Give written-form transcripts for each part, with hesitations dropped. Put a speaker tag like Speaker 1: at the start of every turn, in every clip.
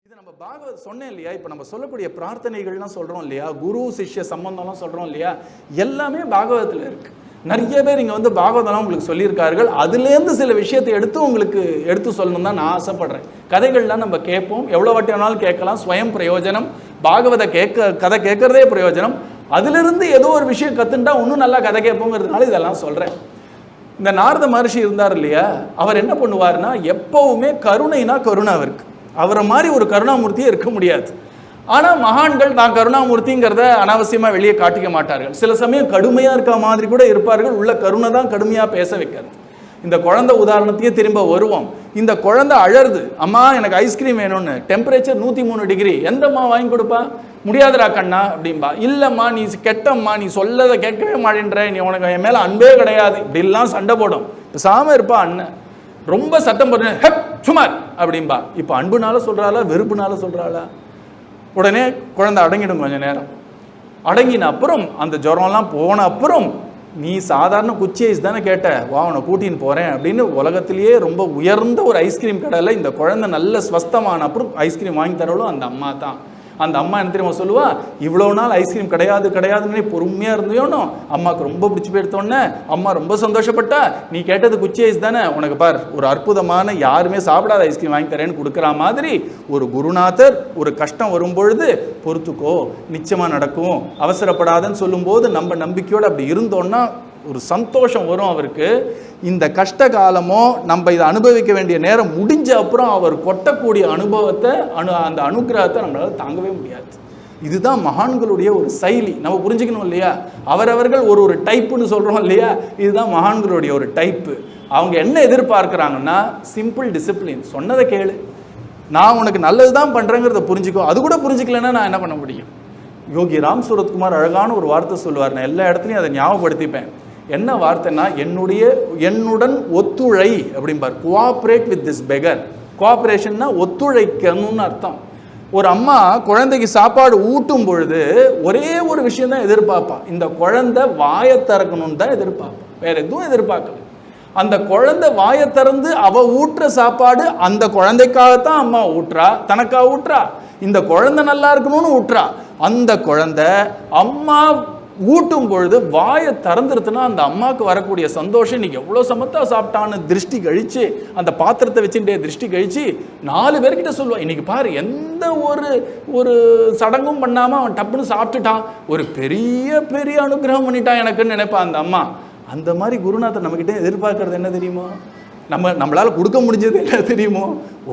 Speaker 1: இது நம்ம பாகவத் சொன்னேன் இல்லையா, இப்போ நம்ம சொல்லக்கூடிய பிரார்த்தனைகள்லாம் சொல்கிறோம் இல்லையா, குரு சிஷ்ய சம்பந்தம்லாம் சொல்கிறோம் இல்லையா, எல்லாமே பாகவதத்தில் இருக்குது. நிறைய பேர் இங்கே வந்து பாகவதம்லாம் உங்களுக்கு சொல்லியிருக்கார்கள். அதுலேருந்து சில விஷயத்தை எடுத்து சொல்லணும் தான் நான் ஆசைப்படுறேன். கதைகள்லாம் நம்ம கேட்போம், எவ்வளோ வாட்டி வேணாலும் கேட்கலாம், ஸ்வயம் பிரயோஜனம். கதை கேட்கறதே பிரயோஜனம். அதிலிருந்து ஏதோ ஒரு விஷயம் கற்றுண்டா இன்னும் நல்லா கதை கேட்போங்கிறதுனால இதெல்லாம் சொல்கிறேன். இந்த நாரத மகர்ஷி இருந்தார் இல்லையா, அவர் என்ன பண்ணுவார்னா, எப்பவுமே கருணைனா கருணை அவருக்கு. அவரை மாதிரி ஒரு கருணாமூர்த்தியே இருக்க முடியாது. ஆனால் மகான்கள் தான் கருணாமூர்த்திங்கிறத அனாவசியமாக வெளியே காட்டிக்க மாட்டார்கள். சில சமயம் கடுமையாக இருக்க மாதிரி கூட இருப்பார்கள். உள்ள கருணை தான் கடுமையாக பேச வைக்கிறது. இந்த குழந்தை உதாரணத்தையே திரும்ப வருவோம். இந்த குழந்தை அழருது, அம்மா எனக்கு ஐஸ்கிரீம் வேணும்னு. Temperature 103 degree. எந்தம்மா வாங்கி கொடுப்பா? முடியாதுடா கண்ணா அப்படின்பா. இல்லைம்மா நீ கெட்டம்மா, நீ சொல்லதை கேட்கவே மாட்டேன்ற, நீ உனக்கு என் மேலே அன்பே கிடையாது, இப்படிலாம் சண்டை போடும். பேசாமல் இருப்பா அண்ணன். ரொம்ப சத்தம் போட்டு ஹெப் சுமார் அப்படின்பா. இப்போ அன்புனால சொல்கிறாளா வெறுப்புனால சொல்கிறாளா? உடனே குழந்தை அடங்கிடும். கொஞ்சம் நேரம் அடங்கின அப்புறம் அந்த ஜுரம்லாம் போன அப்புறம், நீ சாதாரண குச்சி ஐஸ் தானே கேட்ட, வா உன்னை கூட்டின்னு போகிறேன் அப்படின்னு உலகத்திலேயே ரொம்ப உயர்ந்த ஒரு ஐஸ்கிரீம் கடையில் இந்த குழந்தை நல்ல ஸ்வஸ்தமான அப்புறம் ஐஸ்கிரீம் வாங்கி தரவளும் அந்த அம்மா தான். அந்த அம்மா என்ன தெரியுமா சொல்லுவா, இவ்வளோ நாள் ஐஸ்கிரீம் கிடையாதுன்னு பொறுமையாக இருந்தோன்னு அம்மாவுக்கு ரொம்ப பிடிச்சி போயிடுத்தோன்னே அம்மா ரொம்ப சந்தோஷப்பட்டா. நீ கேட்டது குச்சி ஐஸ் தானே, உனக்கு பார் ஒரு அற்புதமான யாருமே சாப்பிடாத ஐஸ்கிரீம் வாங்கி தரேன்னு கொடுக்குற மாதிரி ஒரு குருநாதர் ஒரு கஷ்டம் வரும்பொழுது பொறுத்துக்கோ, நிச்சயமாக நடக்கும், அவசரப்படாதன்னு சொல்லும்போது நம்ம நம்பிக்கையோடு அப்படி இருந்தோன்னா ஒரு சந்தோஷம் வரும் அவருக்கு. இந்த கஷ்ட காலமோ நம்ம இதை அனுபவிக்க வேண்டிய நேரம் முடிஞ்ச அப்புறம் அவர் கொட்டக்கூடிய அனுபவத்தை அந்த அனுகிரகத்தை நம்மளால் தாங்கவே முடியாது. இதுதான் மகான்களுடைய ஒரு செயலி. நம்ம புரிஞ்சுக்கணும் இல்லையா, அவரவர்கள் ஒரு டைப்புன்னு சொல்கிறோம் இல்லையா, இதுதான் மகான்களுடைய ஒரு டைப்பு. அவங்க என்ன எதிர்பார்க்குறாங்கன்னா, சிம்பிள் டிசிப்ளின். சொன்னதை கேளு, நான் உனக்கு நல்லது தான் பண்ணுறேங்கிறத புரிஞ்சுக்கோ. அது கூட புரிஞ்சுக்கலன்னா நான் என்ன பண்ண முடியும்? யோகி ராம் சூரத்குமார் அழகான ஒரு வார்த்தை சொல்லுவார், நான் எல்லா இடத்துலையும் அதை ஞாபகப்படுத்திப்பேன். என்ன வார்த்தைன்னா, என்னுடன் ஒத்துழை அப்படிம்பார். Cooperate with this beggar. கோஆப்ரேஷன்னா ஒத்துழைக்கணும்னு அர்த்தம். ஒரு அம்மா குழந்தைக்கு சாப்பாடு ஊட்டும் பொழுது ஒரே ஒரு விஷயம் தான் எதிர்பார்ப்பா, இந்த குழந்தை வாயை திறக்கணும்னு தான் எதிர்பார்ப்பா, வேற எதுவும் எதிர்பார்க்கல. அந்த குழந்தை வாயை திறந்து அவ ஊட்டுற சாப்பாடு அந்த குழந்தைக்காகத்தான் அம்மா ஊட்டுறா, தனக்காக ஊட்டுறா. இந்த குழந்தை நல்லா இருக்கணும்னு ஊட்டுறா. அந்த குழந்தை அம்மா ஊட்டும் பொழுது வாயை திறந்துருத்துனா அந்த அம்மாவுக்கு வரக்கூடிய சந்தோஷம், இன்னைக்கு எவ்வளோ சமத்தா சாப்பிட்டான்னு திருஷ்டி கழிச்சு, அந்த பாத்திரத்தை வச்சுட்டே திருஷ்டி கழிச்சு 4 பேர்கிட்ட சொல்லுவான், இன்னைக்கு பாரு எந்த ஒரு சடங்கும் பண்ணாமல் அவன் டப்புன்னு சாப்பிட்டுட்டான், ஒரு பெரிய அனுகிரகம் பண்ணிட்டான் எனக்குன்னு நினைப்பான் அந்த அம்மா. அந்த மாதிரி குருநாதர் நம்மகிட்ட எதிர்பார்க்கறது என்ன தெரியுமோ, நம்மளால் கொடுக்க முடிஞ்சது என்ன தெரியுமோ,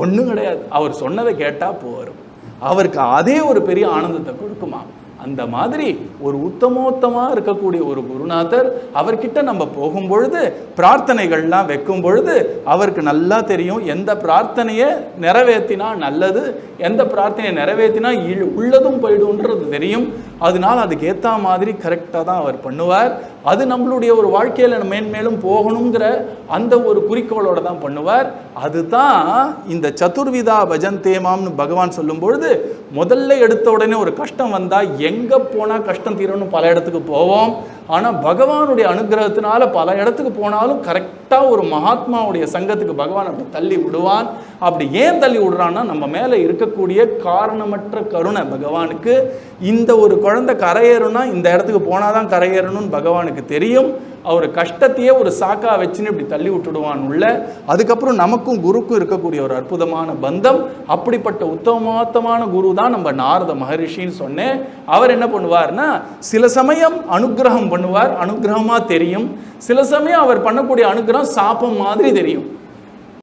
Speaker 1: ஒன்றும் கிடையாது. அவர் சொன்னதை கேட்டால் போரும், அவருக்கு அதே ஒரு பெரிய ஆனந்தத்தை கொடுக்குமா. அந்த மாதிரி ஒரு உத்தமோத்தமாக இருக்கக்கூடிய ஒரு குருநாதர், அவர்கிட்ட நம்ம போகும்பொழுது பிரார்த்தனைகள்லாம் வைக்கும் பொழுது அவருக்கு நல்லா தெரியும் எந்த பிரார்த்தனையை நிறைவேற்றினா நல்லது, எந்த பிரார்த்தனையை நிறைவேற்றினா உள்ளதும் போயிடும்ன்றது தெரியும். அதனால அதுக்கு ஏற்ற மாதிரி கரெக்டாக தான் அவர் பண்ணுவார். அது நம்மளுடைய ஒரு வாழ்க்கையில் மேன்மேலும் போகணுங்கிற அந்த ஒரு குறிக்கோளோட தான் பண்ணுவார். அதுதான் இந்த சதுர்விதா பஜந்தேமாம்னு பகவான் சொல்லும் பொழுது, முதல்ல எடுத்த உடனே ஒரு கஷ்டம் வந்தால் எங்கே போனால் கஷ்டம் தீரணும்னு பல இடத்துக்கு போவோம். ஆனால் பகவானுடைய அனுகிரகத்தினால பல இடத்துக்கு போனாலும் கரெக்டாக ஒரு மகாத்மாவுடைய சங்கத்துக்கு பகவான் அப்படி தள்ளி விடுவான். அப்படி ஏன் தள்ளி விடுறான்னா, நம்ம மேலே இருக்கக்கூடிய காரணமற்ற கருணை பகவானுக்கு. இந்த ஒரு குழந்தை கரையேறணும்னா இந்த இடத்துக்கு போனாதான் கரையேறணும்னு பகவானுக்கு தெரியும். அவர் கஷ்டத்தையே ஒரு சாக்கா வச்சுன்னு இப்படி தள்ளி விட்டுடுவான் உள்ள. அதுக்கப்புறம் நமக்கும் குருக்கும் இருக்கக்கூடிய ஒரு அற்புதமான பந்தம். அப்படிப்பட்ட உத்தமோத்தமான குரு தான் நம்ம நாரத மகரிஷின்னு சொன்னேன். அவர் என்ன பண்ணுவார்னா, சில சமயம் அனுகிரகம் பண்ணுவார், அனுகிரகமாக தெரியும். சில சமயம் அவர் பண்ணக்கூடிய அனுகிரகம் சாபம் மாதிரி தெரியும்.